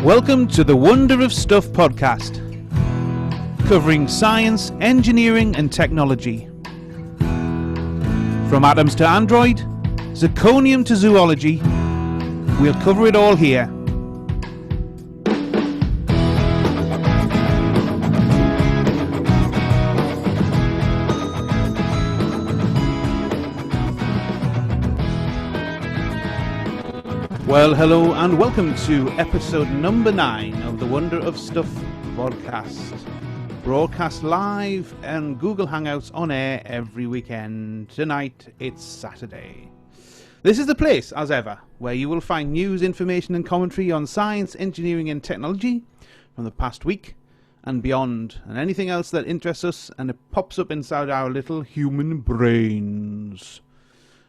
Welcome to the Wonder of Stuff podcast, covering science, engineering and technology. From atoms to Android, zirconium to zoology, we'll cover it all here. Well, hello and welcome to episode number 9 of the Wonder of Stuff podcast. Broadcast live and Google Hangouts on air every weekend. Tonight, it's Saturday. This is the place, as ever, where you will find news, information and commentary on science, engineering and technology from the past week and beyond, and anything else that interests us and it pops up inside our little human brains.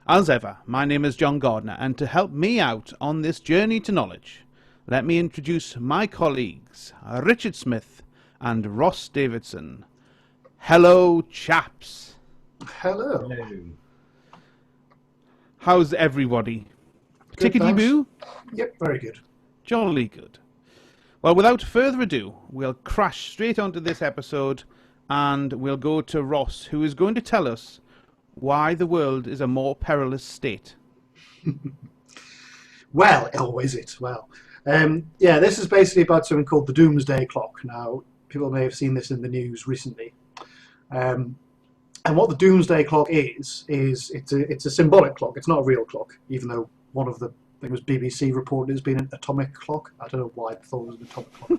As ever, my name is John Gardner, and to help me out on this journey to knowledge, let me introduce my colleagues, Richard Smith and Ross Davidson. Hello, chaps. Hello. How's everybody? Tickety-boo? Yep, very good. Jolly good. Well, without further ado, we'll crash straight onto this episode, and we'll go to Ross, who is going to tell us why the world is a more perilous state. Well, oh, is it? Well, yeah, this is basically about something called the Doomsday Clock. Now, people may have seen this in the news recently. And what the Doomsday Clock is it's a symbolic clock. It's not a real clock, even though one of the, I think it was BBC reported it's been an atomic clock. I don't know why I thought it was an atomic clock.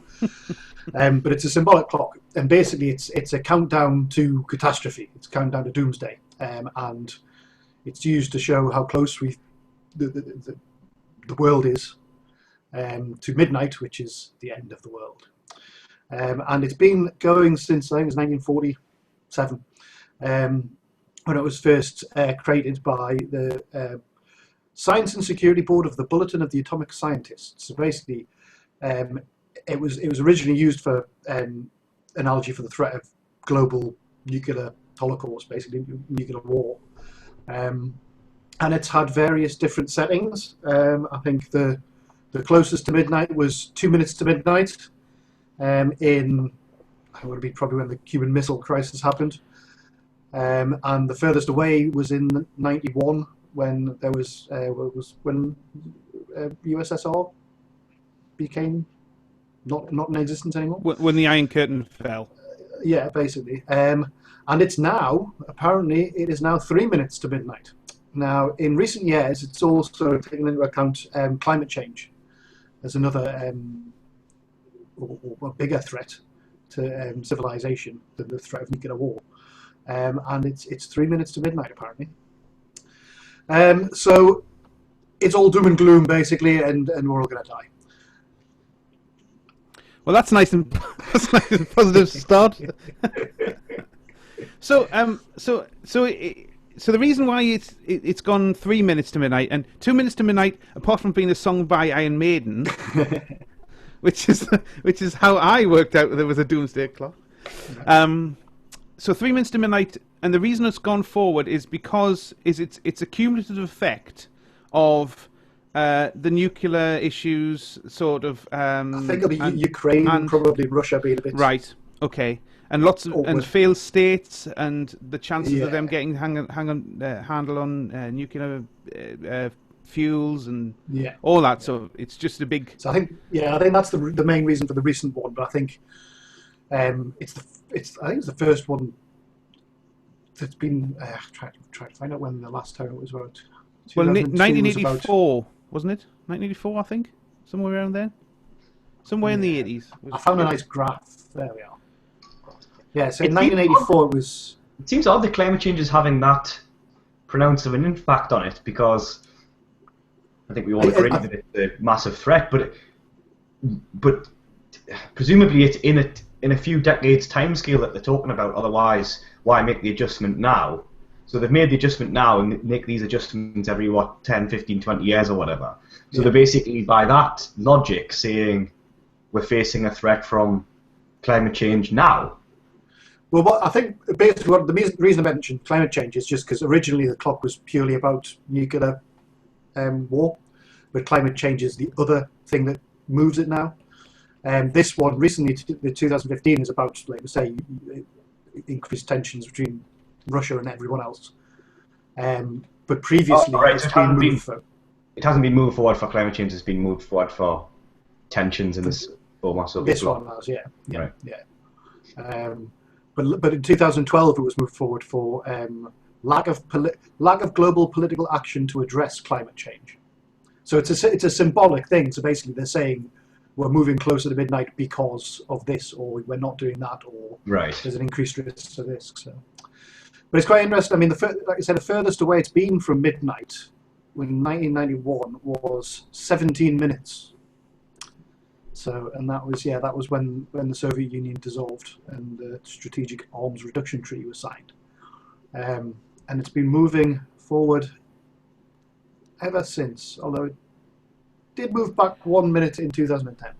But it's a symbolic clock. And basically it's a countdown to catastrophe. It's a countdown to doomsday. And it's used to show how close the world is to midnight, which is the end of the world. And it's been going since, I think it was 1947, when it was first created by the Science and Security Board of the Bulletin of the Atomic Scientists. So basically, it was originally used for analogy for the threat of global nuclear holocaust, basically nuclear war, and it's had various different settings. I think the closest to midnight was 2 minutes to midnight. In it would be probably when the Cuban Missile Crisis happened, and the furthest away was in '91 when there was when USSR became not in existence anymore. When the Iron Curtain fell. Yeah, basically. And it's now, apparently, it is now 3 minutes to midnight. Now, in recent years, it's also taken into account climate change as another or bigger threat to civilization than the threat of nuclear war. And it's 3 minutes to midnight, apparently. So it's all doom and gloom, basically, and we're all going to die. Well, that's nice and positive start. So the reason why it's gone 3 minutes to midnight and 2 minutes to midnight, apart from being a song by Iron Maiden, which is how I worked out there was a Doomsday Clock. So 3 minutes to midnight, and the reason it's gone forward is because it's a cumulative effect of the nuclear issues, sort of. I think it'll be Ukraine and probably Russia being a bit right. Okay. And lots of awkward. And failed states, and the chances of them getting handle on nuclear fuels and all that. So it's just a big. So I think that's the main reason for the recent one. But I think it's the first one that's been. Try to find out when the last time it was about. Well, 1984 wasn't it? 1984, I think, somewhere around there, somewhere in the 80s. I found a nice graph. There we are. Yeah, so in 1984 it was... It seems odd that climate change is having that pronounced of an impact on it, because I think we all agree that it's a massive threat, but presumably it's in a few decades timescale that they're talking about, otherwise why make the adjustment now? So they've made the adjustment now and make these adjustments every, 10, 15, 20 years or whatever. So they're basically, by that logic, saying we're facing a threat from climate change now. Well, I think basically the reason I mentioned climate change is just because originally the clock was purely about nuclear war, but climate change is the other thing that moves it now. This one recently, the 2015, is about, like we say, increased tensions between Russia and everyone else. But previously, right. it's been moved for. It hasn't been moved forward for climate change. It's been moved forward for tensions in this former Soviet This bloc. one has, yeah. Right. Yeah. But in 2012, it was moved forward for lack of global political action to address climate change. So it's a symbolic thing. So basically, they're saying we're moving closer to midnight because of this, or we're not doing that, or there's an increased risk to this. So, but it's quite interesting. I mean, like I said, the furthest away it's been from midnight, in 1991, was 17 minutes. So, and that was when the Soviet Union dissolved and the Strategic Arms Reduction Treaty was signed. And it's been moving forward ever since, although it did move back 1 minute in 2010.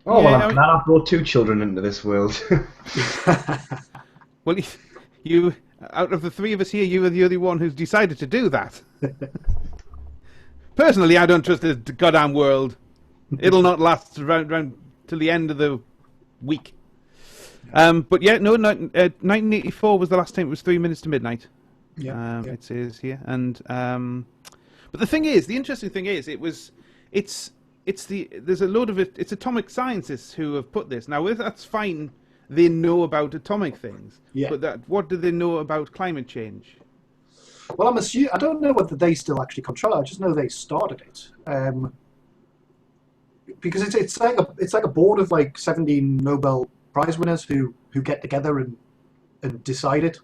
Oh, well, I'm glad I brought 2 children into this world. Well, you, out of the 3 of us here, you are the only one who's decided to do that. Personally, I don't trust the goddamn world. It'll not last round till the end of the week. But yeah, no, 1984 was the last time it was 3 minutes to midnight. It says here, and but the thing is, the interesting thing is, there's a load of it. It's atomic scientists who have put this. Now, that's fine. They know about atomic things. Yeah. But what do they know about climate change? Well, I don't know whether they still actually control it. I just know they started it. Because it's like a board of like 17 Nobel Prize winners who get together and decide it.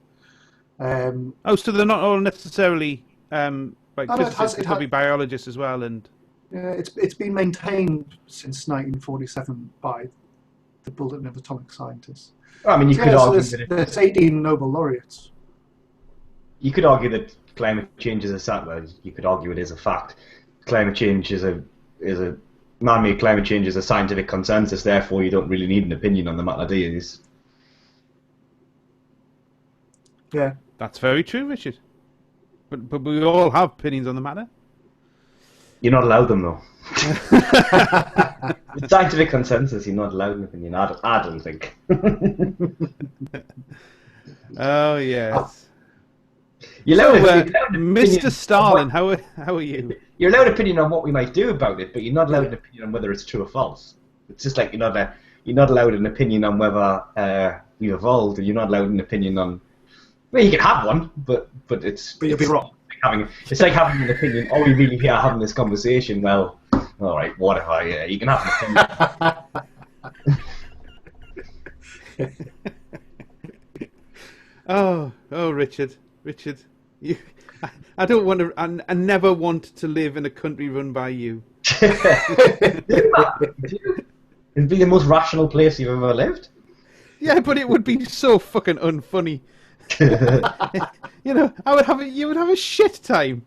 So they're not all necessarily physicists, it could be biologists as well, and it's been maintained since 1947 by the Bulletin of Atomic Scientists. Well, I mean, you could argue that there's 18 Nobel laureates. You could argue that climate change is you could argue it is a fact. Climate change is a man-made climate change is a scientific consensus. Therefore, you don't really need an opinion on the matter, do you? Yeah, that's very true, Richard. But we all have opinions on the matter. You're not allowed them, though. With scientific consensus, you're not allowed an opinion. I don't think. Oh yes. You're allowed Mr. Stalin, how are you? You're allowed an opinion on what we might do about it, but you're not allowed an opinion on whether it's true or false. It's just like you're not allowed an opinion on whether we evolved, and you're not allowed an opinion on. Well, you can have one, but you'll be wrong. It's like having an opinion. Are we really here having this conversation? Well, all right, whatever. Yeah, you can have an opinion. Oh, Richard, I don't want to. I never want to live in a country run by you. It'd be the most rational place you've ever lived. Yeah, but it would be so fucking unfunny. You would have a shit time.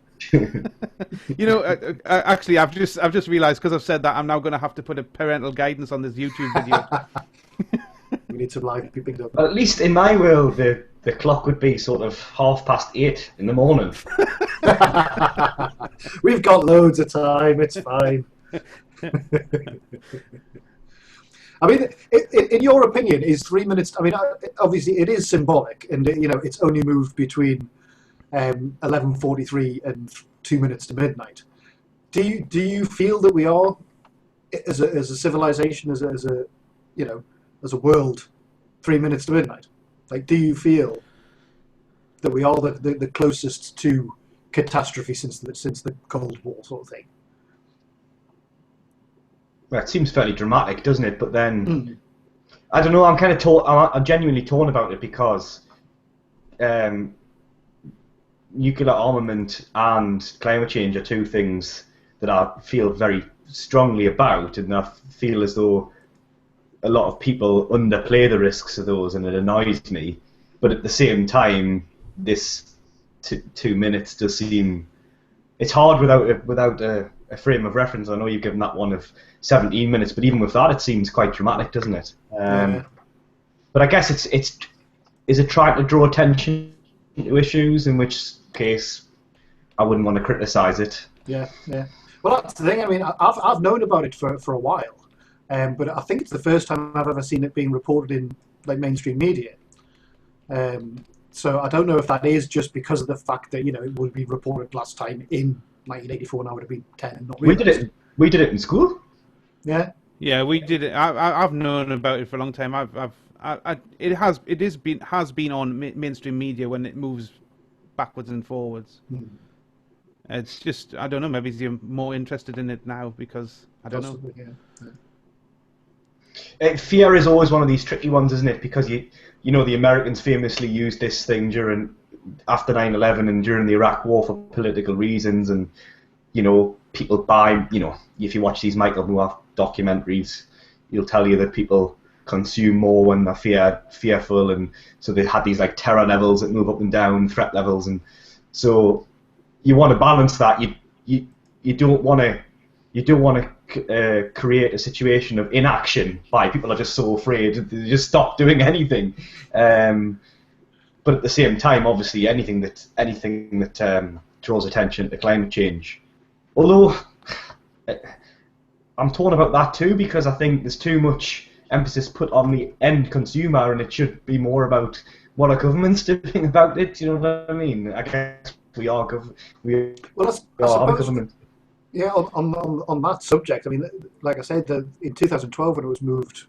Actually, I've just realised, because I've said that, I'm now going to have to put a parental guidance on this YouTube video. We need some live peeping up. Well, at least in my world, the clock would be sort of 8:30 in the morning. We've got loads of time. It's fine. I mean, in your opinion, is 3 minutes? I mean, obviously, it is symbolic, and it's only moved between 11:43 and 2 minutes to midnight. Do you feel that we are, as a civilization, as a world, 3 minutes to midnight? Like, do you feel that we are the closest to catastrophe since the Cold War sort of thing? Well, it seems fairly dramatic, doesn't it? But then, I don't know. I'm kind of I'm genuinely torn about it, because nuclear armament and climate change are two things that I feel very strongly about, and I feel as though a lot of people underplay the risks of those, and it annoys me. But at the same time, this 2 minutes does seem. It's hard without a frame of reference. I know you've given that one of 17 minutes, but even with that, it seems quite dramatic, doesn't it? But I guess is it trying to draw attention to issues, in which case I wouldn't want to criticise it. Yeah. Well, that's the thing. I mean, I've known about it for a while, but I think it's the first time I've ever seen it being reported in like mainstream media. So I don't know if that is just because of the fact that it would be reported last time in 1984 and I would have been 10 and not realised. We did it in school. Yeah. Yeah, we did it. I've known about it for a long time. It has been on mainstream media when it moves backwards and forwards. It's just, I don't know, maybe you're more interested in it now because I don't know. Yeah. Fear is always one of these tricky ones, isn't it? Because the Americans famously used this thing after 9/11 and during the Iraq War for political reasons, and people buy. If you watch these Michael Moore documentaries, he'll tell you that people consume more when they're fearful, and so they had these like terror levels that move up and down, threat levels, and so you want to balance that. You don't want to create a situation of inaction by people are just so afraid they just stop doing anything. But at the same time, obviously, anything that draws attention to climate change. Although I'm torn about that too, because I think there's too much emphasis put on the end consumer, and it should be more about what our government's doing about it. You know what I mean? I guess we are a government. Yeah, on that subject, I mean, like I said, in 2012 when it was moved,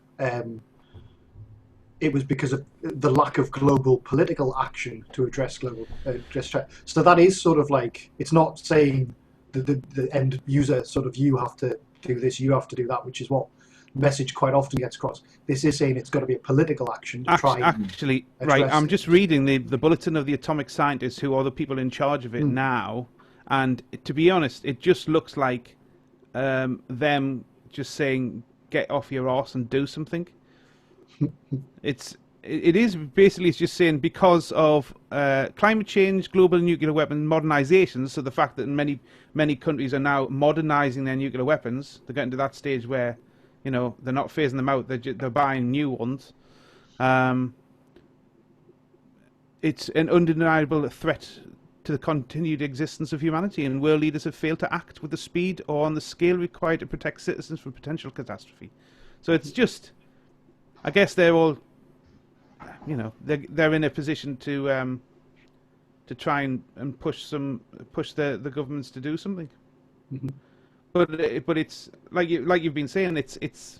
it was because of the lack of global political action to address threat. So that is sort of like, it's not saying the end user sort of, you have to do this, you have to do that, which is what message quite often gets across. This is saying it's got to be a political action to try. Actually, right. I'm just reading the bulletin of the atomic scientists, who are the people in charge of it now, and to be honest, it just looks like them just saying, "Get off your arse and do something." It is basically, it's just saying because of climate change, global nuclear weapon modernizations. So the fact that many countries are now modernizing their nuclear weapons, they're getting to that stage where they're not phasing them out; they're buying new ones. It's an undeniable threat to the continued existence of humanity, and world leaders have failed to act with the speed or on the scale required to protect citizens from potential catastrophe. So it's just, I guess they're all, they're in a position to try and push the governments to do something. But it's like you've been saying, it's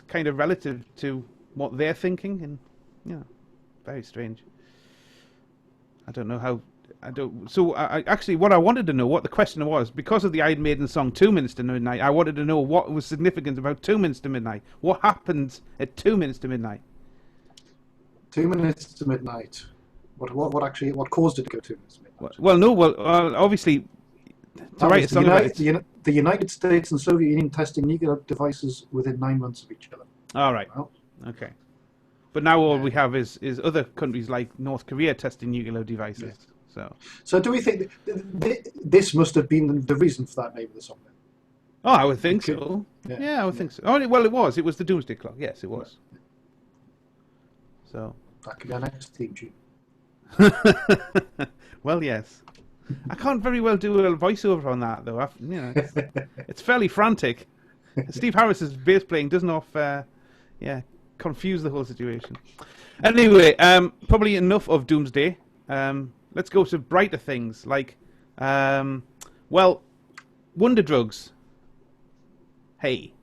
kind of relative to what they're thinking, and very strange. I don't know how. So actually, what I wanted to know, what the question was, because of the Iron Maiden song 2 Minutes to Midnight, I wanted to know what was significant about 2 minutes to midnight. What happened at 2 minutes to midnight? 2 minutes to midnight. What caused it to go 2 minutes to midnight? Well, obviously, to write a song about it. The United States and Soviet Union testing nuclear devices within 9 months of each other. All right. Well, okay. But now all we have is other countries like North Korea testing nuclear devices. Yeah. So do we think this must have been the reason for that name of the song then? Oh, I would think so. Yeah, I would think so. Oh, well, it was. It was the Doomsday Clock. Yes, it was. So that could be our next theme tune. Well, yes. I can't very well do a voiceover on that, though. It's fairly frantic. Steve Harris's bass playing doesn't confuse the whole situation. Anyway, probably enough of Doomsday. Let's go to brighter things like, wonder drugs. Hey.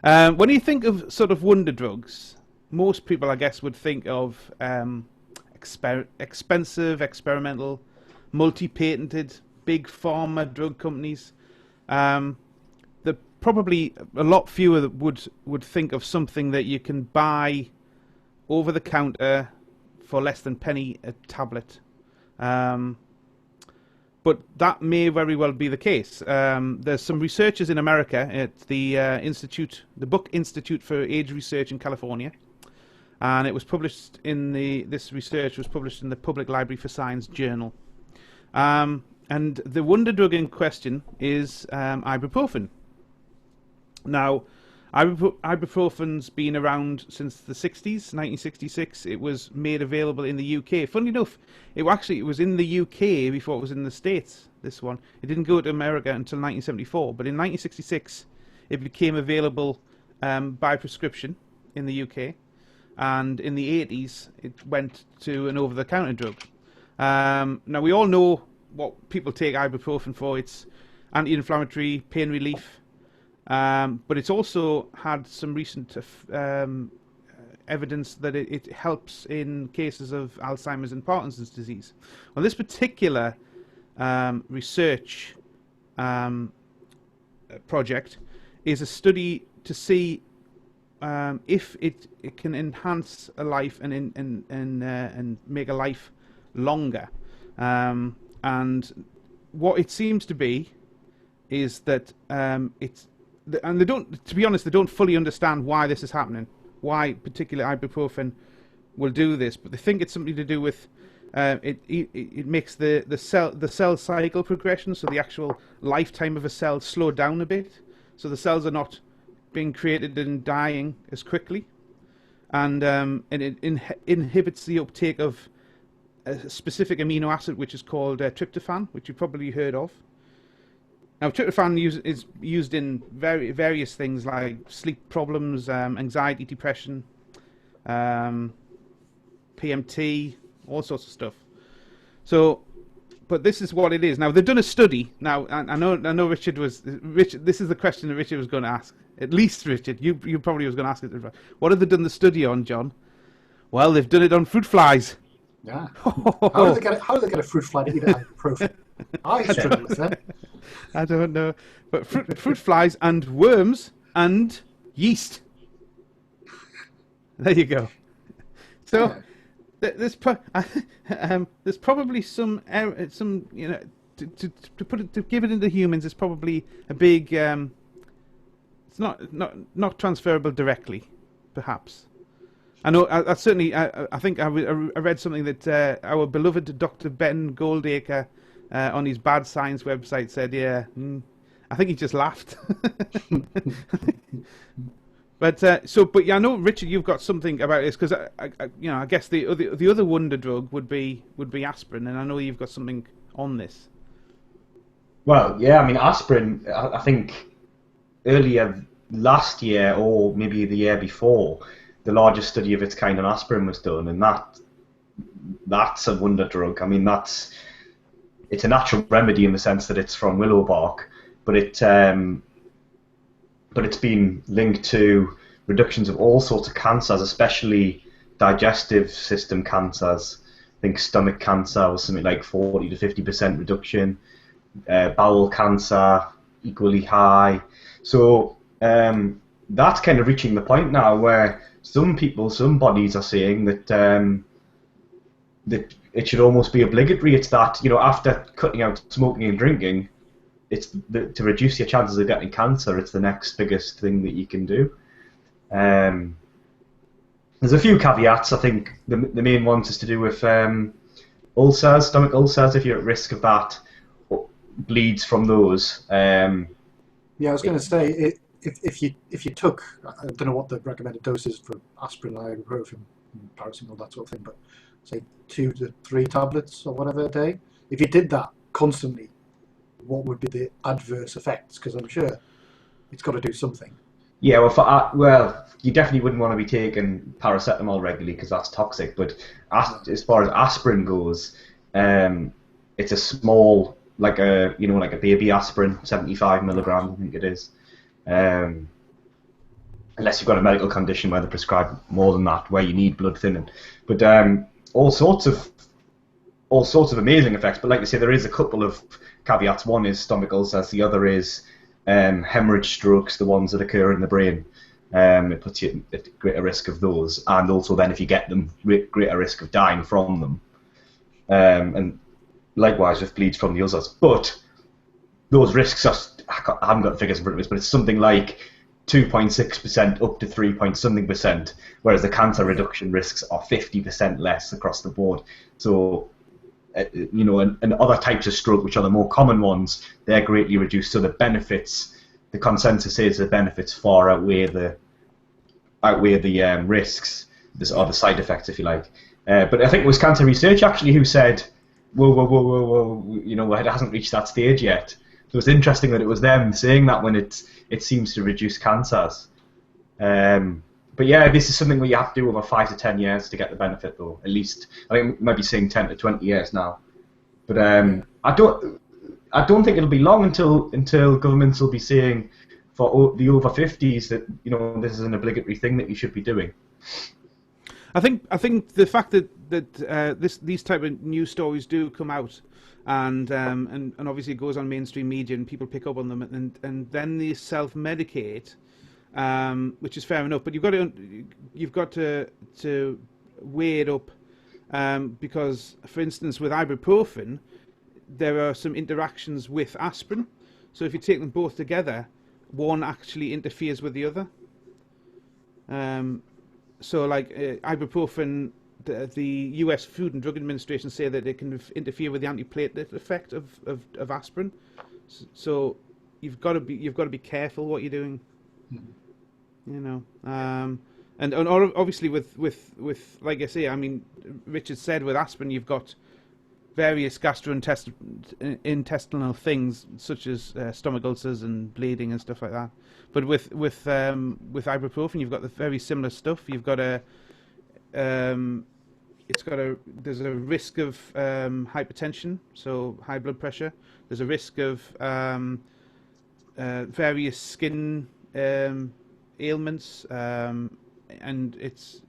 When you think of sort of wonder drugs, most people, I guess, would think of expensive, experimental, multi-patented, big pharma drug companies. Probably a lot fewer would think of something that you can buy over the counter for less than penny a tablet. But that may very well be the case. There's some researchers in America at the Buck Institute for Age Research in California, and it was published this research was published in the Public Library for Science journal. And the wonder drug in question is ibuprofen. Now, ibuprofen's been around since the 60s, 1966. It was made available in the UK. Funnily enough, it was in the UK before it was in the States, this one. It didn't go to America until 1974, but in 1966 it became available by prescription in the UK, and in the 80s it went to an over-the-counter drug. Now we all know what people take ibuprofen for. It's anti-inflammatory, pain relief, but it's also had some recent evidence that it helps in cases of Alzheimer's and Parkinson's disease. Well, this particular research project is a study to see if it can enhance a life and make a life longer. And what it seems to be is that and they don't, to be honest, they don't fully understand why this is happening, why particular ibuprofen will do this, but they think it's something to do with it makes the cell cycle progression, so the actual lifetime of a cell slow down a bit, so the cells are not being created and dying as quickly, and it inhibits the uptake of a specific amino acid which is called tryptophan, which you've probably heard of. Now, tryptophan is used in various things like sleep problems, anxiety, depression, PMT, all sorts of stuff. So, but this is what it is. Now, they've done a study. Now, I know Richard. This is the question that Richard was going to ask. At least, Richard, you probably was going to ask it. What have they done the study on, John? Well, they've done it on fruit flies. Yeah. How do they get a fruit fly to eat ibuprofen? I struggle with that. I don't know. But fruit flies and worms and yeast. There you go. So there's probably some you know, to give it into humans is probably a big it's not transferable directly, perhaps. I know. I certainly. I think I read something that our beloved Dr. Ben Goldacre on his Bad Science website said, "Yeah, I think he just laughed." But yeah, I know, Richard, you've got something about this because I guess the other wonder drug would be aspirin, and I know you've got something on this. Well, yeah, I mean, aspirin. I think earlier last year or maybe the year before, the largest study of its kind on aspirin was done, and that's a wonder drug. I mean, it's a natural remedy in the sense that it's from willow bark, but it's been linked to reductions of all sorts of cancers, especially digestive system cancers. I think stomach cancer was something like 40 to 50% reduction. Bowel cancer equally high. So that's kind of reaching the point now where some bodies are saying that that it should almost be obligatory. It's that, after cutting out smoking and drinking, it's to reduce your chances of getting cancer. It's the next biggest thing that you can do. There's a few caveats. I think the main ones is to do with ulcers, stomach ulcers. If you're at risk of that, bleeds from those. Yeah, I was going to say, if you took, I don't know what the recommended dose is for aspirin, ibuprofen, paracetamol, that sort of thing, but say 2 to 3 tablets or whatever a day. If you did that constantly, what would be the adverse effects? Because I'm sure it's got to do something. Yeah, well, you definitely wouldn't want to be taking paracetamol regularly because that's toxic. But as far as aspirin goes, it's a small, like a baby aspirin, 75 milligrams, I think it is. Unless you've got a medical condition where they prescribe more than that, where you need blood thinning. But all sorts of amazing effects. But like I say, there is a couple of caveats. One is stomach ulcers. The other is hemorrhage strokes, the ones that occur in the brain. It puts you at greater risk of those, and also then if you get them, greater risk of dying from them. And likewise with bleeds from the ulcers. But those risks are, I haven't got the figures in front of us, but it's something like 2.6% up to 3-point-something%, whereas the cancer reduction risks are 50% less across the board. So, and other types of stroke, which are the more common ones, they're greatly reduced. So the benefits, the consensus is the benefits far outweigh the risks, or the side effects, if you like. But I think it was Cancer Research actually who said, whoa, it hasn't reached that stage yet. So it's interesting that it was them saying that when it seems to reduce cancers. But yeah, this is something where you have to do over 5 to 10 years to get the benefit, though. At least I think we might be saying 10 to 20 years now. But I don't think it'll be long until governments will be saying for the over 50s that this is an obligatory thing that you should be doing. I think the fact that these type of news stories do come out, and obviously it goes on mainstream media and people pick up on them, and then they self-medicate, which is fair enough. But you've got to weigh it up, because, for instance, with ibuprofen, there are some interactions with aspirin. So if you take them both together, one actually interferes with the other. So, like ibuprofen, the U.S. Food and Drug Administration say that it can interfere with the antiplatelet effect of aspirin. So you've got to be careful what you're doing. And obviously with like I say, I mean, Richard said with aspirin you've got various gastrointestinal things such as stomach ulcers and bleeding and stuff like that. But with ibuprofen, you've got the very similar stuff. You've got there's a risk of hypertension, so high blood pressure. There's a risk of various skin ailments, and it's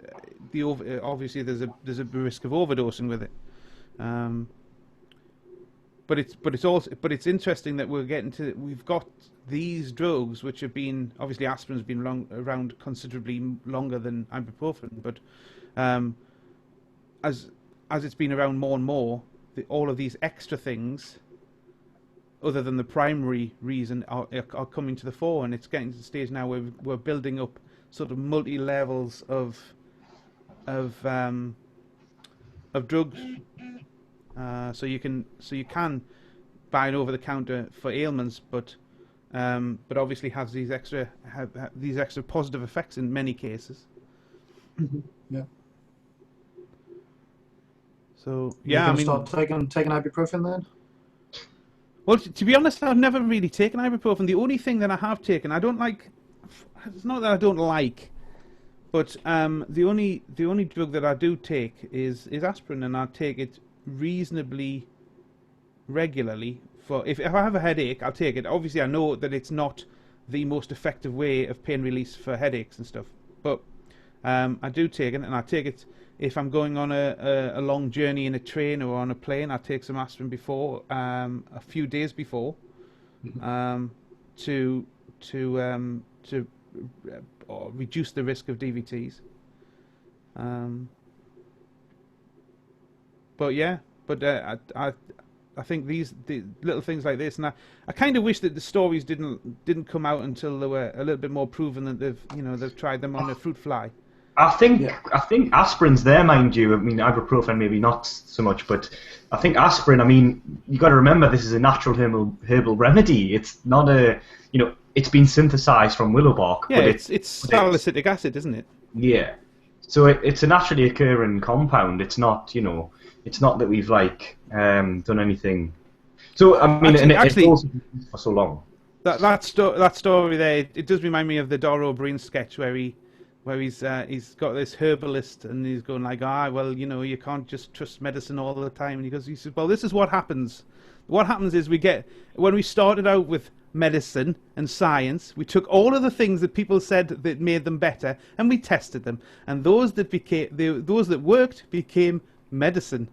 obviously there's a risk of overdosing with it. But it's interesting that we've got these drugs which have been, obviously aspirin's been around considerably longer than ibuprofen, but as it's been around more and more, all of these extra things, other than the primary reason, are coming to the fore, and it's getting to the stage now where we're building up sort of multi levels of drugs. So you can buy it over the counter for ailments, but obviously have these extra positive effects in many cases. Yeah. So yeah, I mean, start taking ibuprofen then. Well, to be honest, I've never really taken ibuprofen. The only thing that I have taken, I don't like. It's not that I don't like, but the only drug that I do take is aspirin, and I take it reasonably regularly. If I have a headache, I'll take it. Obviously, I know that it's not the most effective way of pain release for headaches and stuff, but I do take it, and I take it if I'm going on a long journey in a train or on a plane. I take some aspirin before, a few days before, to reduce the risk of DVTs. I think the little things like this, and I kind of wish that the stories didn't come out until they were a little bit more proven that they've tried them on a fruit fly. I think aspirin's there, mind you. I mean, ibuprofen maybe not so much, but I think aspirin. I mean, you got to remember this is a natural herbal remedy. It's not it's been synthesized from willow bark. Yeah, but it's salicylic acid, isn't it? Yeah. So it's a naturally occurring compound. It's not it's not that we've done anything. So I mean, it's also been used for so long. That story there, it does remind me of the Dora O'Brien sketch where he's got this herbalist and he's going like, well, you can't just trust medicine all the time. And he says, well, this is what happens. What happens is when we started out with medicine and science, we took all of the things that people said that made them better and we tested them. And those that worked became medicine.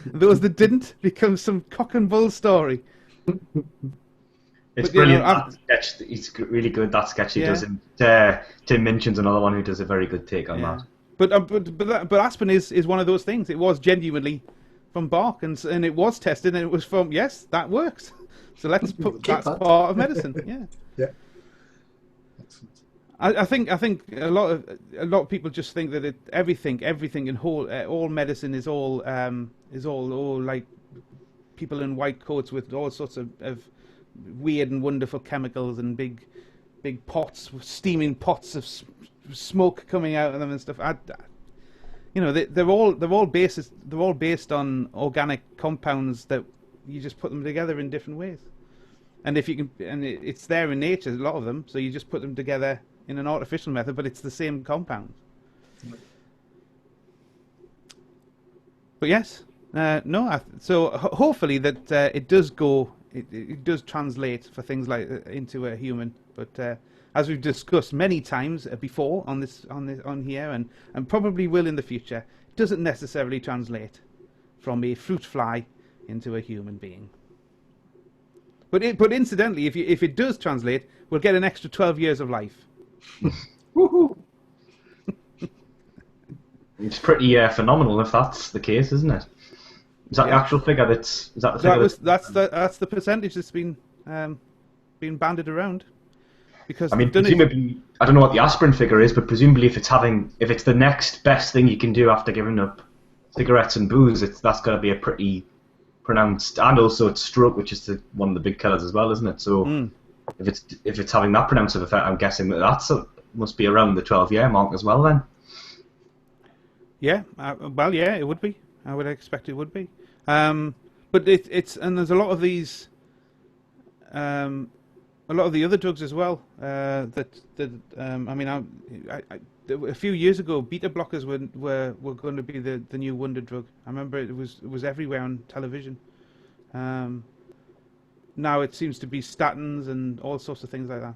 Those that didn't become some cock and bull story. It's brilliant. That sketch, it's really good. That sketch he does. Tim Minchin's another one who does a very good take on that. But aspirin is one of those things. It was genuinely from bark, and it was tested, and it was from that works. So that's part of medicine. Yeah. Yeah. Excellent. I think a lot of people just think that everything in all medicine is all like people in white coats with all sorts of weird and wonderful chemicals and big pots, steaming pots of smoke coming out of them and stuff. They're all based on organic compounds that you just put them together in different ways. And if you can, and it's there in nature, a lot of them. So you just put them together in an artificial method, but it's the same compound. But yes, no. So hopefully that it does go. It does translate for things like into a human. But as we've discussed many times before on here, and probably will in the future, it doesn't necessarily translate from a fruit fly into a human being. But incidentally, if it does translate, we'll get an extra 12 years of life. Woohoo! It's pretty phenomenal if that's the case, isn't it? Is that the actual figure? Is that the figure? That's the percentage that's been banded around. Because I mean, presumably, I don't know what the aspirin figure is, but presumably, if it's the next best thing you can do after giving up cigarettes and booze, that's got to be a pretty pronounced, and also it's stroke, which is one of the big killers as well, isn't it? So if it's having that pronounced of effect, I'm guessing that must be around the 12-year mark as well then. Yeah, well, yeah, it would be. I would expect it would be. But it's and there's a lot of these, a lot of the other drugs as well. I mean, a few years ago, beta blockers were going to be the new wonder drug. I remember it was everywhere on television. Now it seems to be statins and all sorts of things like that.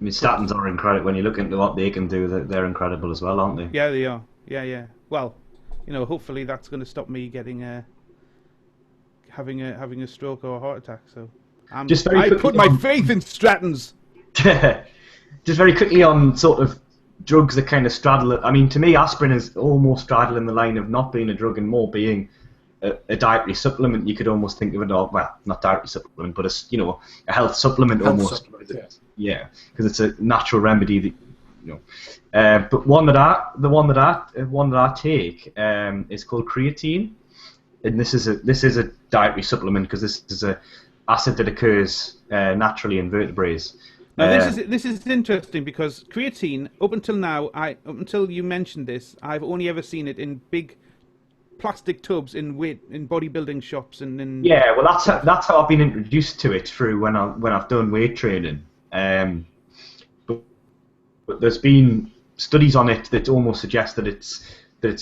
I mean, statins are incredible. When you look into what they can do, they're incredible as well, aren't they? Yeah, they are. Yeah. Well, hopefully that's going to stop me getting having a stroke or a heart attack. So I put my faith in statins. Just very quickly on sort of drugs that kind of straddle it. I mean, to me, aspirin is almost straddling the line of not being a drug and more being a dietary supplement. You could almost think of it, well, not dietary supplement, but a health supplement almost. Yeah, because it's a natural remedy that. But the one that I take is called Creatine, and this is a dietary supplement because this is a acid that occurs naturally in vertebrates. Now this is interesting because creatine, up until now, up until you mentioned this, I've only ever seen it in big plastic tubs in bodybuilding shops and in. Yeah, well that's how I've been introduced to it through when I've done weight training. But there's been studies on it that almost suggest that it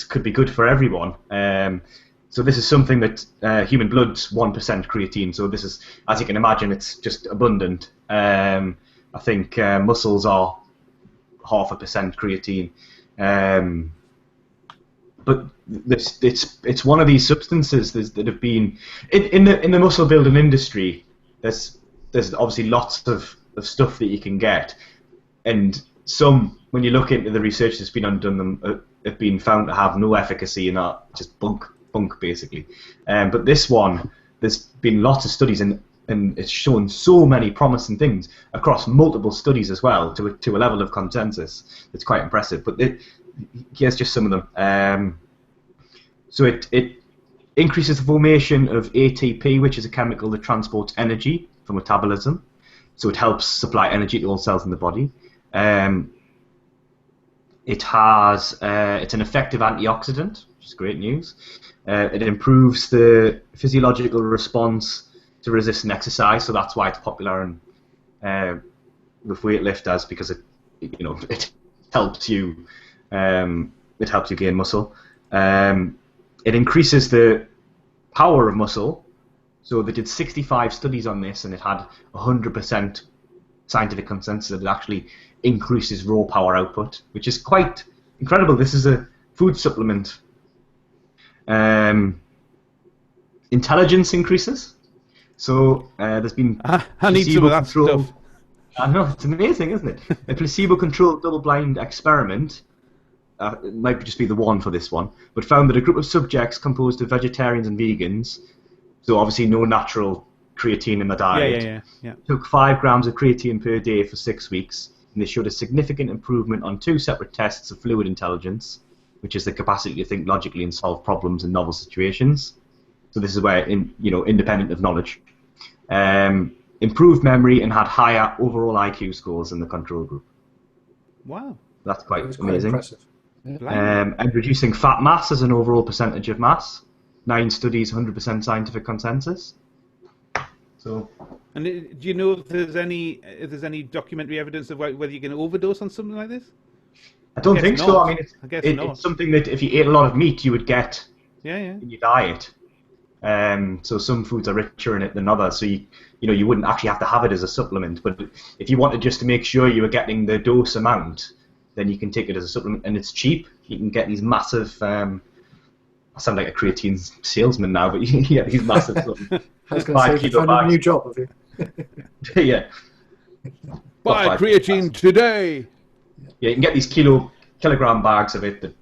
could be good for everyone. So this is something that human blood's 1% creatine. So this is, as you can imagine, it's just abundant. I think muscles are 0.5% creatine. But it's one of these substances that have been in the muscle building industry. There's obviously lots of stuff that you can get, and some, when you look into the research that's been done, have been found to have no efficacy and are just bunk basically. But this one, there's been lots of studies and it's shown so many promising things across multiple studies as well to a level of consensus that's quite impressive. But here's just some of them. So it increases the formation of ATP, which is a chemical that transports energy for metabolism. So it helps supply energy to all cells in the body. It's an effective antioxidant, which is great news. It improves the physiological response to resistant exercise, so that's why it's popular with weightlifters, because it helps you gain muscle. It increases the power of muscle. So they did 65 studies on this, and it had 100% scientific consensus that it actually increases raw power output, which is quite incredible. This is a food supplement. Intelligence increases. So there's been I need some of that stuff. I know, it's amazing, isn't it? A placebo-controlled double-blind experiment, it might just be the one for this one, but found that a group of subjects composed of vegetarians and vegans, so obviously no natural creatine in the diet, took 5 grams of creatine per day for 6 weeks, and they showed a significant improvement on 2 separate tests of fluid intelligence, which is the capacity to think logically and solve problems in novel situations. So this is where, independent of knowledge. Improved memory and had higher overall IQ scores in the control group. Wow. That's quite amazing. Quite impressive. Yeah. And reducing fat mass as an overall percentage of mass. 9 studies, 100% scientific consensus. So. And do you know if there's any documentary evidence of whether you can overdose on something like this? I don't think so. I mean, it's something that if you ate a lot of meat, you would get yeah. in your diet. So some foods are richer in it than others. So you wouldn't actually have to have it as a supplement. But if you wanted just to make sure you were getting the dose amount, then you can take it as a supplement, and it's cheap. You can get these massive. I sound like a creatine salesman now, but you can get these massive. I was going to say, you found a new job, have you? Yeah. Buy creatine today. Yeah, you can get these kilogram bags of it that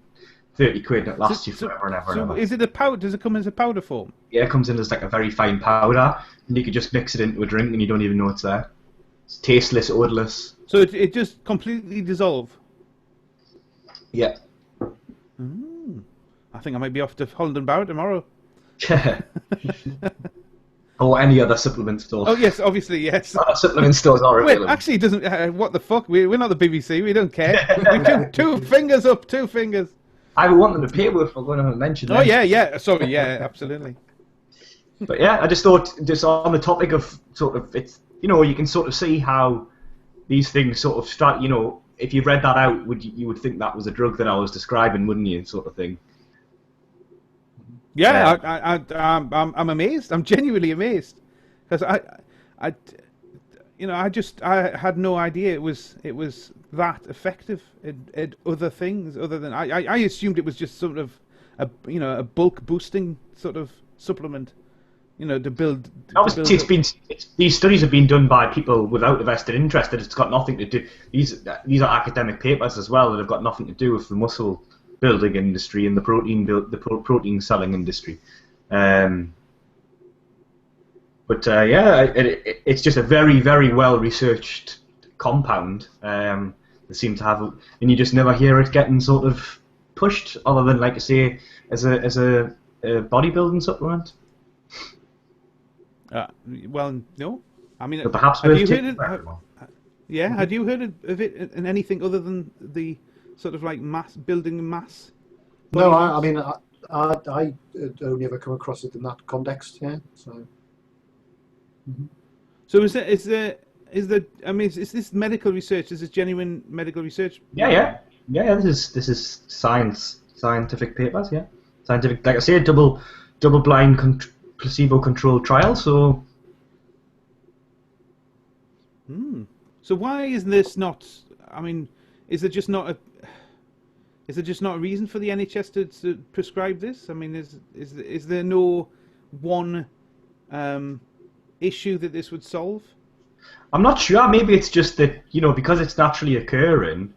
30 quid and it lasts you forever and ever and ever. Is it a powder? Does it come as a powder form? Yeah, it comes in as like a very fine powder, and you can just mix it into a drink and you don't even know it's there. It's tasteless, odorless. So it just completely dissolve? Yeah. I think I might be off to Holland and Barrett tomorrow. Or any other supplement store. Oh yes, obviously yes. Supplement stores are available. Wait, actually, it doesn't. What the fuck? We're not the BBC. We don't care. We two fingers up, 2 fingers. I want them to pay if we're going to mention them. Oh yeah. Sorry, yeah, absolutely. But yeah, I just thought, just on the topic of sort of, it's, you can sort of see how these things sort of start. If you read that out, you would think that was a drug that I was describing, wouldn't you? Sort of thing. Yeah, I'm amazed. I'm genuinely amazed because I had no idea it was that effective at other things other than I assumed it was just sort of a bulk boosting sort of supplement, to build. Obviously, these studies have been done by people without a vested interest. That it's got nothing to do. These are academic papers as well that have got nothing to do with the muscle building industry and the protein selling industry. It's just a very, very well researched compound. They seem to have, and you just never hear it getting sort of pushed, other than, like I say, as a bodybuilding supplement. Well, no. I mean, but perhaps have you heard it? Had you heard of it in anything other than the sort of like building mass? No, I mean, I only ever come across it in that context. Yeah, so. Mm-hmm. So is this medical research? Is this genuine medical research? Yeah. This is scientific papers. Yeah, scientific. Like I say, double-blind placebo-controlled trial. So. So why is this not? I mean, is there just not a reason for the NHS to prescribe this? I mean, is there no one issue that this would solve? I'm not sure. Maybe it's just that, because it's naturally occurring,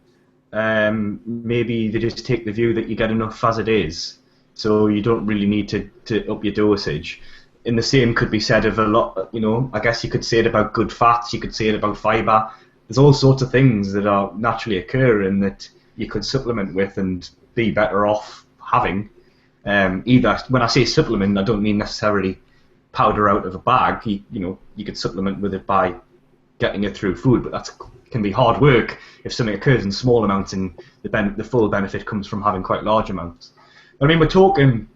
maybe they just take the view that you get enough as it is, so you don't really need to up your dosage. And the same could be said of a lot, I guess you could say it about good fats, you could say it about fibre. There's all sorts of things that are naturally occurring that you could supplement with and be better off having. Either, when I say supplement, I don't mean necessarily powder out of a bag. You could supplement with it by getting it through food, but that can be hard work if something occurs in small amounts and the full benefit comes from having quite large amounts. I mean, we're talking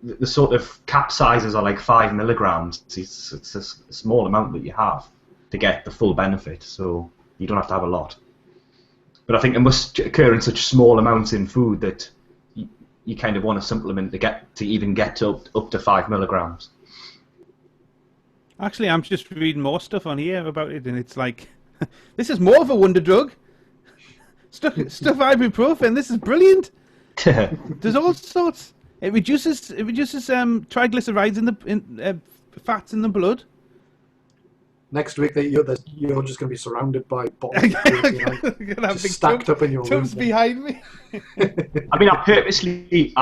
the sort of cap sizes are like 5 milligrams. It's a small amount that you have to get the full benefit, so you don't have to have a lot. But I think it must occur in such small amounts in food that you kind of want to supplement to even get to up to 5 milligrams. Actually, I'm just reading more stuff on here about it, and it's like, this is more of a wonder drug. Stuff ibuprofen. This is brilliant. There's all sorts. It reduces triglycerides in fats in the blood. Next week, you're just going to be surrounded by bottles stacked up in your room. Tubs behind me. I mean, I purposely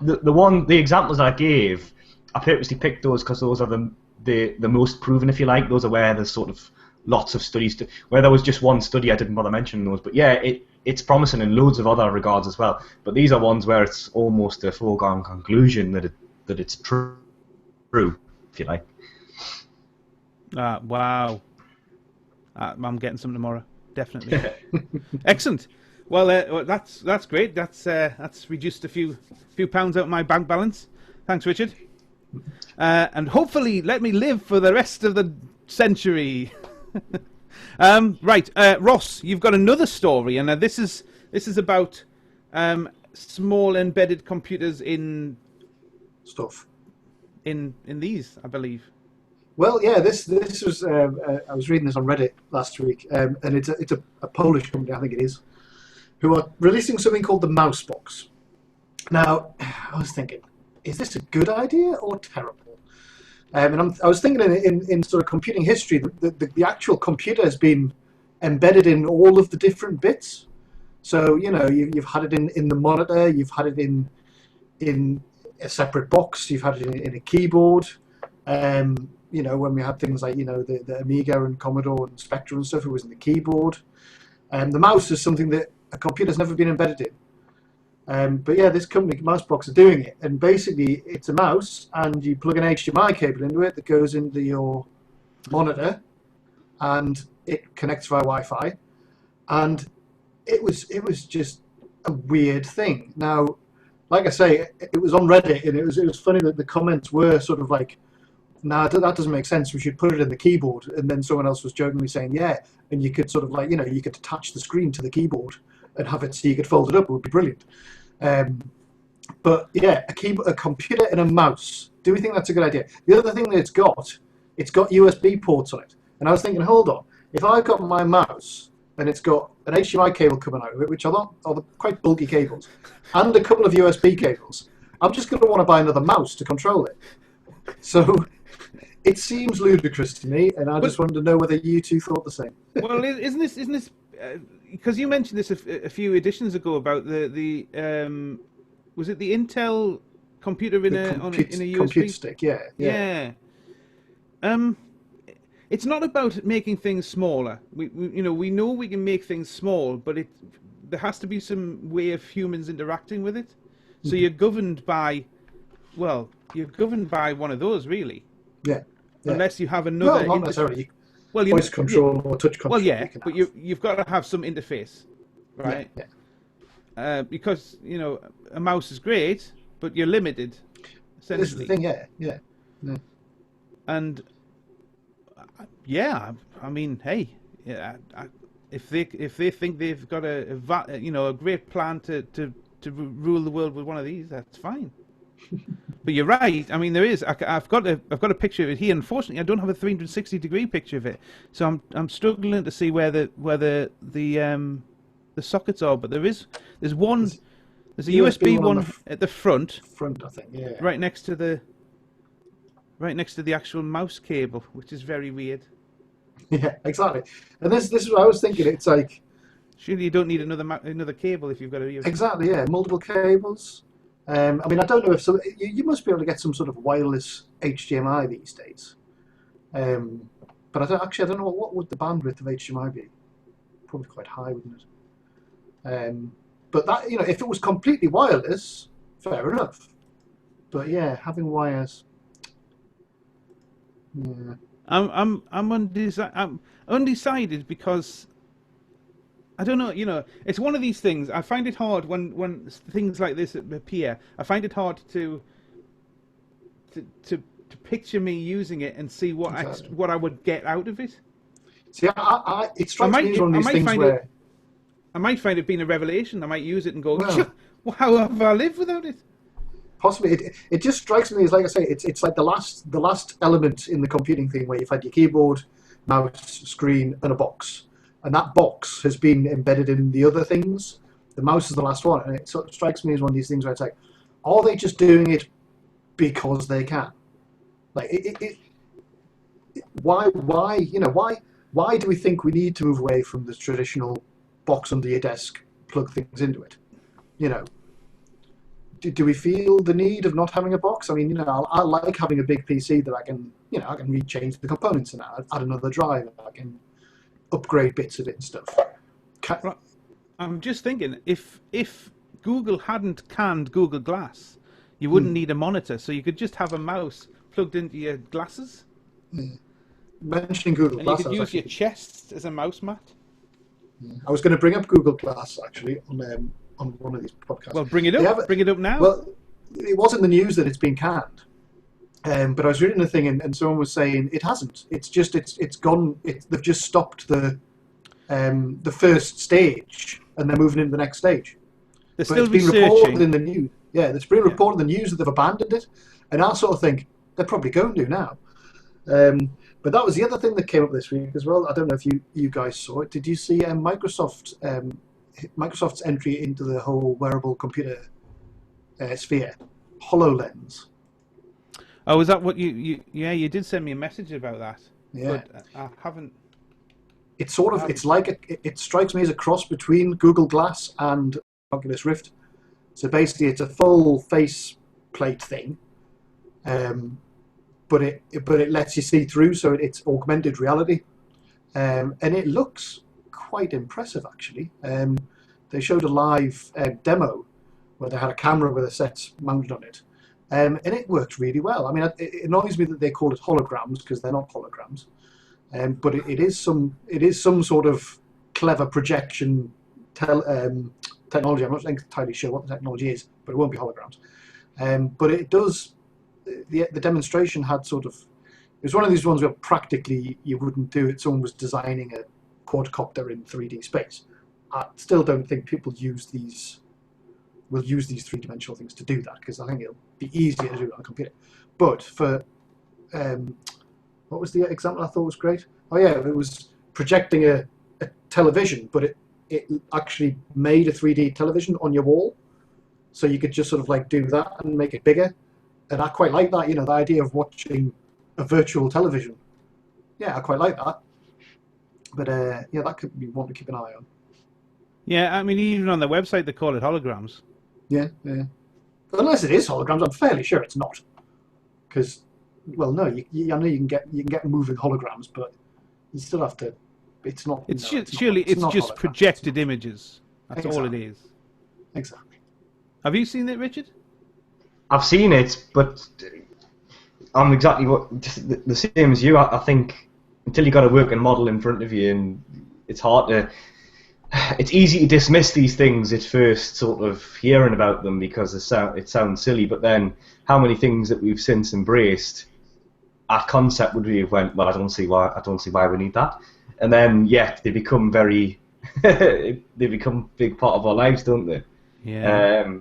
the examples I gave, I purposely picked those because those are the most proven, if you like. Those are where there's sort of lots of studies. Where there was just one study, I didn't bother mentioning those. But yeah, it's promising in loads of other regards as well. But these are ones where it's almost a foregone conclusion that it's true, if you like. Wow. I'm getting some tomorrow, definitely. Excellent. Well, that's great. That's reduced a few pounds out of my bank balance. Thanks, Richard. and hopefully let me live for the rest of the century. Right, Ross, you've got another story, and this is about small embedded computers in Stuff. in these, I believe. Well, yeah, this was I was reading this on Reddit last week, and it's a Polish company, I think it is, who are releasing something called the Mouse Box. Now, I was thinking, is this a good idea or terrible? And I was thinking in sort of computing history, the actual computer has been embedded in all of the different bits. So, you know, you've had it in the monitor, you've had it in a separate box, you've had it in a keyboard. You know, when we had things like, you know, the Amiga and Commodore and Spectrum and stuff, it was in the keyboard. The mouse is something that a computer's never been embedded in. But yeah, this company, Mousebox, are doing it. And basically, it's a mouse, and you plug an HDMI cable into it that goes into your monitor, and it connects via Wi-Fi. And it was just a weird thing. Now, like I say, it was on Reddit, and it was funny that the comments were sort of like, "Nah, that doesn't make sense. We should put it in the keyboard." And then someone else was jokingly saying, "Yeah," and you could sort of like, you know, you could attach the screen to the keyboard and have it so you could fold it up. It would be brilliant. But yeah, a computer and a mouse. Do we think that's a good idea? The other thing that it's got USB ports on it. And I was thinking, hold on, if I've got my mouse and it's got an HDMI cable coming out of it, which are the quite bulky cables, and a couple of USB cables, I'm just going to want to buy another mouse to control it. So it seems ludicrous to me, and I just wanted to know whether you two thought the same. Well, isn't this because you mentioned this a few editions ago about the was it the Intel computer in a USB compute stick? Yeah. It's not about making things smaller. We know we can make things small, but there has to be some way of humans interacting with it. So you're governed by one of those, really. Yeah. Unless you have another. Well, not necessarily. Well, voice control or touch control. Well, yeah, but you've got to have some interface, right? Yeah. Because you know a mouse is great, but you're limited. Essentially. This is the thing, yeah. And yeah, I mean, hey, yeah, if they think they've got a great plan to rule the world with one of these, that's fine. But you're right. I mean, there is. I've got a picture of it here. Unfortunately, I don't have a 360-degree picture of it, so I'm struggling to see where the sockets are. But there's a USB one at the front. Front, I think. Yeah. Right next to the actual mouse cable, which is very weird. Yeah, exactly. And this is what I was thinking. It's like, surely you don't need another cable if you've got a USB. Exactly. Yeah, multiple cables. I mean, I don't know if you must be able to get some sort of wireless HDMI these days. But I don't know what would the bandwidth of HDMI be. Probably quite high, wouldn't it? But that, you know, if it was completely wireless, fair enough. But yeah, having wires. Yeah. I'm undecided because I don't know. You know, it's one of these things. I find it hard when things like this appear. I find it hard to picture me using it and see what I would get out of it. See, it strikes me as one of these things where I might find it being a revelation. I might use it and go, how have I lived without it? Possibly, it just strikes me as, like I say, it's like the last element in the computing thing where you've had your keyboard, mouse, screen, and a box, and that box has been embedded in the other things. The mouse is the last one, and it sort of strikes me as one of these things where it's like, are they just doing it because they can? Like, why do we think we need to move away from the traditional box under your desk, plug things into it? You know. Do we feel the need of not having a box? I mean, you know, I like having a big PC that I can rechange the components in, add another drive, I can upgrade bits of it and stuff. I'm just thinking, if Google hadn't canned Google Glass, you wouldn't need a monitor, so you could just have a mouse plugged into your glasses. Mentioning Google Glass, you could use your chest as a mouse mat. I was going to bring up Google Glass actually on one of these podcasts. Well, bring it up. Bring it up now. Well, it was in the news that it's been canned. But I was reading a thing, and someone was saying it hasn't. It's just it's gone. They've just stopped the first stage, and they're moving into the next stage. They're But still it's been reported researching. in the news. Yeah, it's been reported in the news that they've abandoned it, and I sort of think they're probably going to now. But that was the other thing that came up this week as well. I don't know if you guys saw it. Did you see Microsoft's entry into the whole wearable computer sphere, HoloLens? Oh, is that what yeah, you did send me a message about that. Yeah. But I haven't. It's sort of it strikes me as a cross between Google Glass and Oculus Rift. So basically, it's a full face plate thing, but it lets you see through, so it's augmented reality, and it looks quite impressive actually. They showed a live demo where they had a camera with a set mounted on it, and it worked really well. I mean, it annoys me that they call it holograms because they're not holograms. But it is some sort of clever projection technology. I'm not entirely sure what the technology is, but it won't be holograms. But it does. The demonstration had sort of. It was one of these ones where practically you wouldn't do it. Someone was designing a quadcopter in 3D space. I still don't think people will use these three-dimensional things to do that, because I think it'll be easier to do it on a computer. But for what was the example I thought was great? Oh yeah, it was projecting a television, but it actually made a 3D television on your wall, so you could just sort of like do that and make it bigger. And I quite like that, the idea of watching a virtual television. Yeah, I quite like that. But yeah, that could be one to keep an eye on. Yeah, I mean, even on their website they call it holograms. Yeah. Unless it is holograms, I'm fairly sure it's not. Because, well, no, I know you can get moving holograms, but you still have to. It's not. It's no, just, surely it's not just holograms. projected images. That's all it is. Exactly. Have you seen it, Richard? I've seen it, but I'm exactly just the same as you. I think until you got a working model in front of you, and it's hard to. It's easy to dismiss these things at first, sort of hearing about them because it sounds silly. But then, how many things that we've since embraced at concept would we have went? Well, I don't see why we need that. And then, yeah, they become they become a big part of our lives, don't they? Yeah.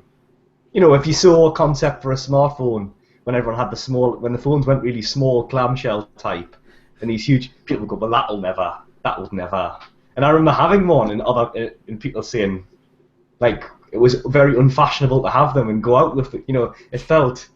If you saw a concept for a smartphone when everyone had when the phones went really small, clamshell type, and these huge, people would go, well, that will never. And I remember having one, and people saying, like, it was very unfashionable to have them and go out with it. It felt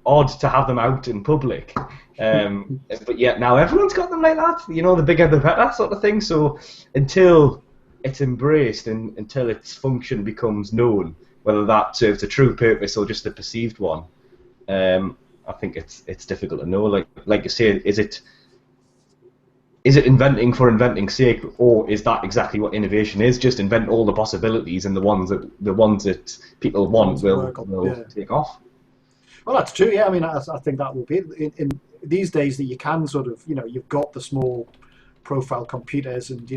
odd to have them out in public. But yet now everyone's got them like that. The bigger the better sort of thing. So until it's embraced and until its function becomes known, whether that serves a true purpose or just a perceived one, I think it's difficult to know. Like you say, is it inventing for inventing's sake, or is that exactly what innovation is? Just invent all the possibilities, and the ones that people want will take off. Well, that's true. Yeah, I mean, I think that will be in these days that you can sort of, you've got the small profile computers and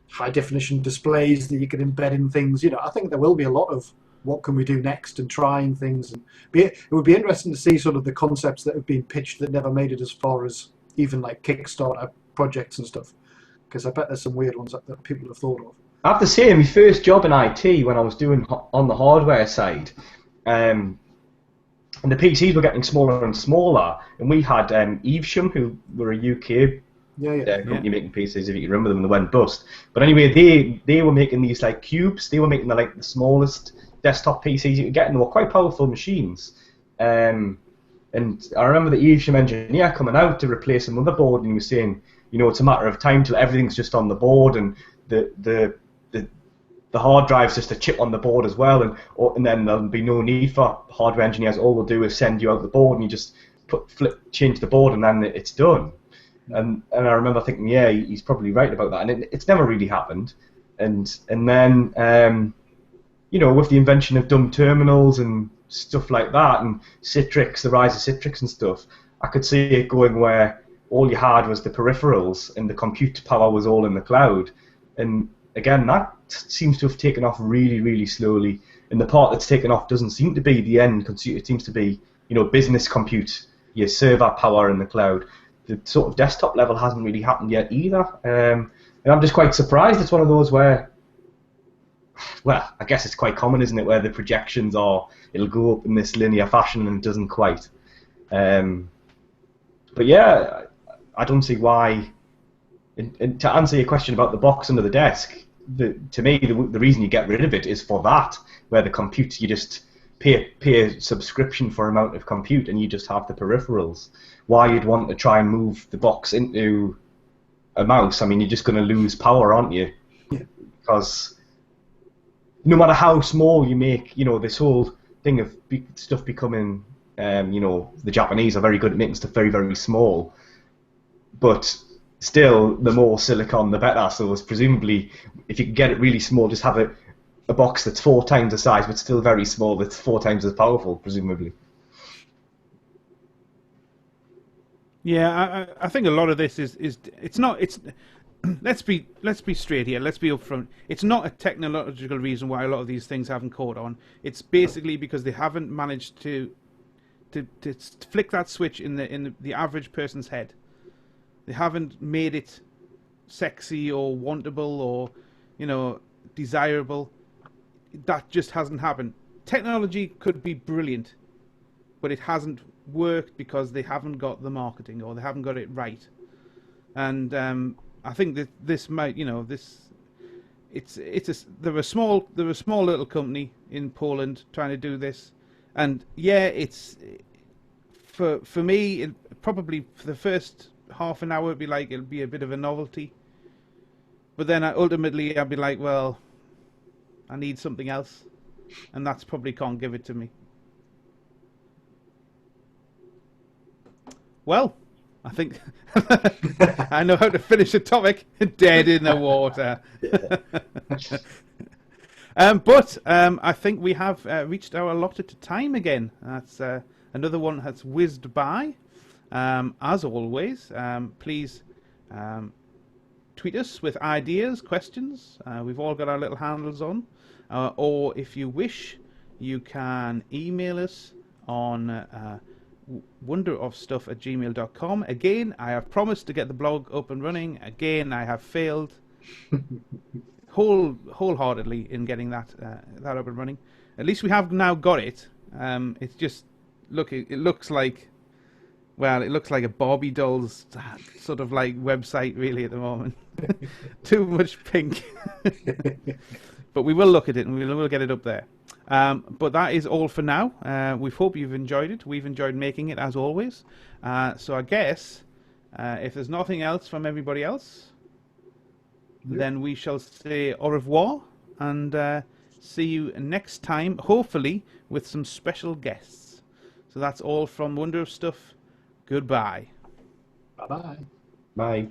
high definition displays that you can embed in things. I think there will be a lot of what can we do next and trying things, and it would be interesting to see sort of the concepts that have been pitched that never made it as far as even like Kickstarter projects and stuff, because I bet there's some weird ones that people have thought of. I have to say, my first job in IT, when I was doing on the hardware side, and the PCs were getting smaller and smaller, and we had Evesham, who were a UK company making PCs, if you can remember them, and they went bust. But anyway, they were making these like cubes. They were making the smallest desktop PCs you could get, and they were quite powerful machines. And I remember the Evesham engineer coming out to replace a motherboard, and he was saying, it's a matter of time till everything's just on the board, and the hard drive's just a chip on the board as well, and then there'll be no need for hardware engineers. All they'll do is send you out the board, and you just change the board, and then it's done. And I remember thinking, yeah, he's probably right about that, and it's never really happened. And then with the invention of dumb terminals and stuff like that, and Citrix, the rise of Citrix and stuff, I could see it going where all you had was the peripherals and the compute power was all in the cloud. And again, that seems to have taken off really, really slowly. And the part that's taken off doesn't seem to be the end consumer. It seems to be, business compute, your server power in the cloud. The sort of desktop level hasn't really happened yet either. And I'm just quite surprised. It's one of those where, well, I guess it's quite common, isn't it, where the projections are, it'll go up in this linear fashion and it doesn't quite. But yeah, I don't see why. And to answer your question about the box under the desk, to me, the reason you get rid of it is for that, where the compute, you just pay a subscription for amount of compute and you just have the peripherals. Why you'd want to try and move the box into a mouse, I mean, you're just going to lose power, aren't you? Yeah. Because no matter how small you make, this whole thing of stuff becoming, the Japanese are very good at making stuff very, very small, but still, the more silicon, the better. So it's presumably, if you can get it really small, just have a box that's 4 times the size, but still very small, that's 4 times as powerful, presumably. Yeah, I think a lot of this is it's not. Let's be straight here. Let's be upfront. It's not a technological reason why a lot of these things haven't caught on. It's basically because they haven't managed to flick that switch in the average person's head. They haven't made it sexy or wantable or, desirable. That just hasn't happened. Technology could be brilliant, but it hasn't worked because they haven't got the marketing or they haven't got it right. And I think that this might, they're a small little company in Poland trying to do this, and yeah, it's for me probably for the first half an hour it'll be a bit of a novelty, but then ultimately I'll be like, well, I need something else, and that's probably can't give it to me. Well, I think I know how to finish a topic. Dead in the water. But I think we have reached our allotted time again. That's another one has whizzed by. As always, please tweet us with ideas, questions. We've all got our little handles on. Or if you wish, you can email us on wonderofstuff@gmail.com. Again, I have promised to get the blog up and running. Again, I have failed wholeheartedly in getting that up and running. At least we have now got it. It's just it looks like a Barbie doll's sort of like website really at the moment. Too much pink. But we will look at it and we will get it up there. But that is all for now. We hope you've enjoyed it. We've enjoyed making it as always. So I guess if there's nothing else from everybody else, then we shall say au revoir and see you next time, hopefully with some special guests. So that's all from Wonder of Stuff. Goodbye. Bye-bye. Bye.